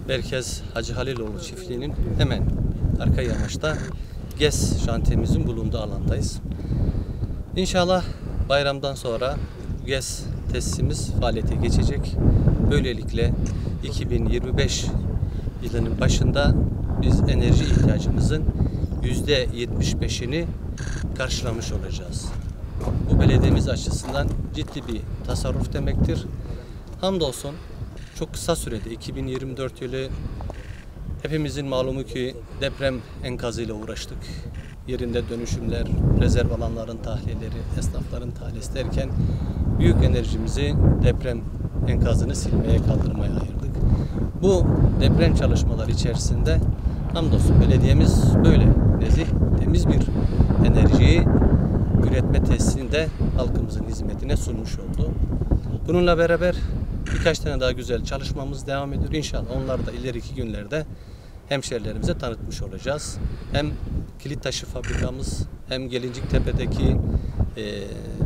Merkez Hacı Haliloğlu çiftliğinin hemen arka yamaçta GES şantiyemizin bulunduğu alandayız. İnşallah bayramdan sonra GES tesisimiz faaliyete geçecek. Böylelikle 2025 yılının başında biz enerji ihtiyacımızın %75'ini karşılamış olacağız. Bu belediyemiz açısından ciddi bir tasarruf demektir. Hamdolsun çok kısa sürede 2024 yılı hepimizin malumu ki deprem enkazıyla uğraştık. Yerinde dönüşümler, rezerv alanların tahliyeleri, esnafların tahliyesi derken büyük enerjimizi deprem enkazını silmeye, kaldırmaya ayırdık. Bu deprem çalışmaları içerisinde hamdolsun belediyemiz böyle nezih, temiz bir enerjiyi üretme tesisini de halkımızın hizmetine sunmuş oldu. Bununla beraber birkaç tane daha güzel çalışmamız devam ediyor. İnşallah onları da ileriki günlerde hemşerilerimize tanıtmış olacağız. Hem kilit taşı fabrikamız hem Gelinciktepe'deki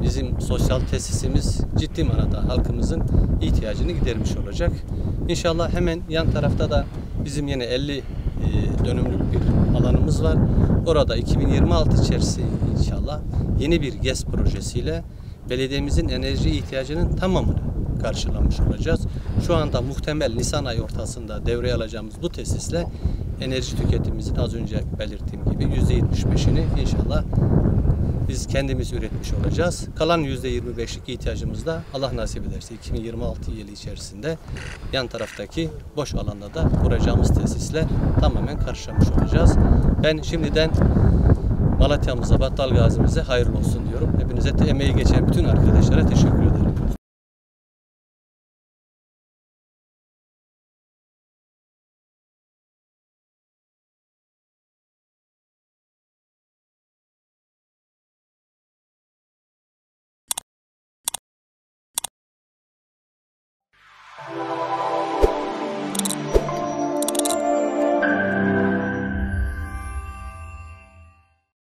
bizim sosyal tesisimiz ciddi manada halkımızın ihtiyacını gidermiş olacak. İnşallah hemen yan tarafta da bizim yine 50 dönümlük bir alanımız var. Orada 2026 içerisinde inşallah yeni bir GES projesiyle belediyemizin enerji ihtiyacının tamamını karşılamış olacağız. Şu anda muhtemel Nisan ayı ortasında devreye alacağımız bu tesisle enerji tüketimimizin az önce belirttiğim gibi %75'ini inşallah biz kendimiz üretmiş olacağız. Kalan %25'lik ihtiyacımız da Allah nasip ederse 2026 yılı içerisinde yan taraftaki boş alanda da kuracağımız tesisle tamamen karşılamış olacağız. Ben şimdiden Malatya'mıza, Battalgazi'mize hayırlı olsun diyorum. Hepinize emeği geçen bütün arkadaşlara teşekkür ederim.